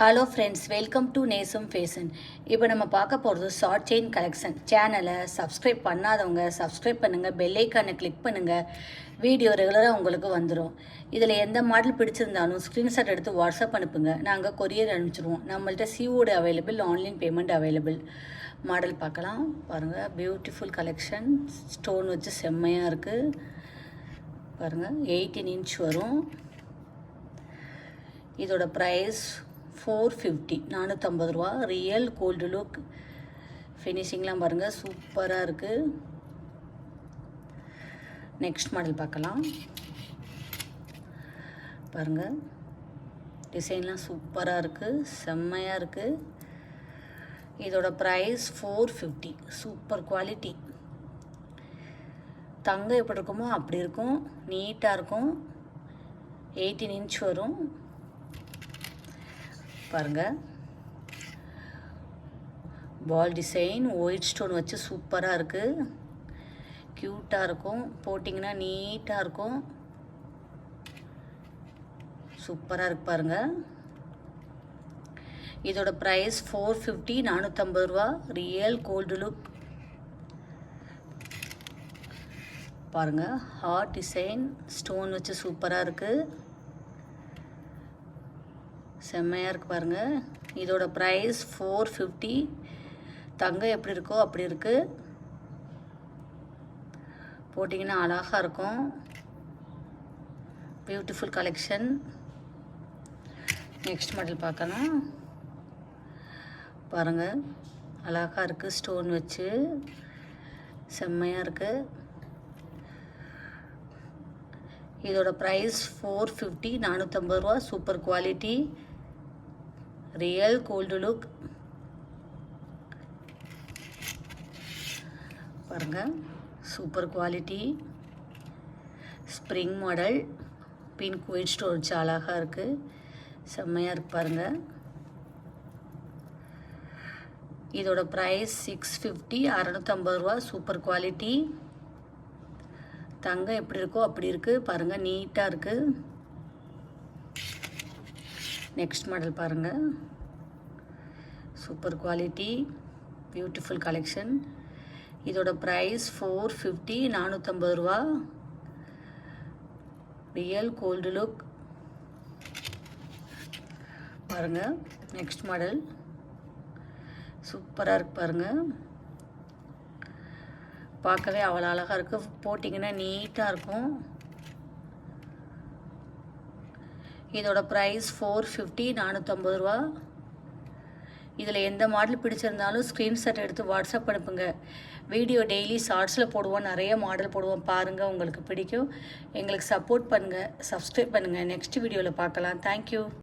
Hello friends, welcome to நேசம் fashion. இப்போ நம்ம பார்க்க போகிறது ஷார்ட் செயின் கலெக்ஷன். சேனலை சப்ஸ்கிரைப் பண்ணாதவங்க சப்ஸ்கிரைப் பண்ணுங்கள், பெல் ஐக்கானை கிளிக் பண்ணுங்கள். வீடியோ ரெகுலராக உங்களுக்கு வந்துடும். இதில் எந்த மாடல் பிடிச்சிருந்தாலும் ஸ்க்ரீன்ஷாட் எடுத்து வாட்ஸ்அப் அனுப்புங்க, நாங்கள் கொரியர் அனுப்பிச்சிடுவோம். நம்மள்ட்ட COD available, online payment available. Model பார்க்கலாம் பாருங்கள். பியூட்டிஃபுல் கலெக்ஷன், ஸ்டோன் வச்சு செம்மையாக இருக்குது பாருங்கள். 18 இன்ச் வரும். இதோட ப்ரைஸ் 450, 450 ரூபா. ரியல் கோல்டு லுக், ஃபினிஷிங்லாம் பாருங்கள், சூப்பராக இருக்குது. நெக்ஸ்ட் மாடல் பார்க்கலாம் பாருங்கள். டிசைன்லாம் சூப்பராக இருக்குது, செம்மையாக இருக்குது. இதோட ப்ரைஸ் 450. Super quality. தங்கம் எப்படி இருக்குமோ அப்படி இருக்கும், நீட்டாக இருக்கும். 18 இன்ச் வரும் பாருங்கள். பால் டிசைன், ஒயிட் ஸ்டோன் வச்சு சூப்பராக இருக்குது, க்யூட்டாக இருக்கும். போட்டிங்கன்னா நீட்டாக இருக்கும், சூப்பராக இருக்கு பாருங்கள். இதோட ப்ரைஸ் 450, 450 ரூபா. ரியல் கோல்டு லுக் பாருங்கள். ஹார்ட் டிசைன், ஸ்டோன் வச்சு சூப்பராக இருக்குது, செம்மையாக இருக்குது பாருங்கள். இதோட ப்ரைஸ் 450. தங்கம் எப்படி இருக்கோ அப்படி இருக்குது, போட்டிங்கன்னா அழகாக இருக்கும். Beautiful collection. நெக்ஸ்ட் மாடல் பார்க்கலாம் பாருங்கள். அழகாக இருக்குது, ஸ்டோன் வச்சு செம்மையாக இருக்குது. இதோட ப்ரைஸ் 450, 450 ரூபா. Super quality, real gold look பாருங்கள். Super quality. Spring model, pink white stone வச்சு அழகாக இருக்குது, செம்மையாக இருக்குது பாருங்கள். இதோட ப்ரைஸ் 650, 650 ரூபா. Super quality. தங்கம் எப்படி இருக்கோ அப்படி இருக்குது பாருங்கள், நீட்டாக இருக்குது. நெக்ஸ்ட் மாடல் பாருங்கள். Super quality, beautiful collection. இதோட ப்ரைஸ் 450, 450 ரூபா. ரியல் கோல்டு லுக் பாருங்கள். நெக்ஸ்ட் மாடல் சூப்பராக இருக்குது பாருங்கள், பார்க்கவே அவ்வளோ அழகாக இருக்குது. போட்டிங்கன்னா நீட்டாக இருக்கும். இதோட ப்ரைஸ் 450, 450 ரூபா. இதில் எந்த மாடல் பிடிச்சிருந்தாலும் ஸ்க்ரீன்ஷாட் எடுத்து வாட்ஸ்அப் அனுப்புங்க. வீடியோ டெய்லி ஷார்ட்ஸில் போடுவோம், நிறைய மாடல் போடுவோம் பாருங்கள், உங்களுக்கு பிடிக்கும். எங்களுக்கு சப்போர்ட் பண்ணுங்கள், சப்ஸ்கிரைப் பண்ணுங்கள். நெக்ஸ்ட் வீடியோவில் பார்க்கலாம். தேங்க்யூ.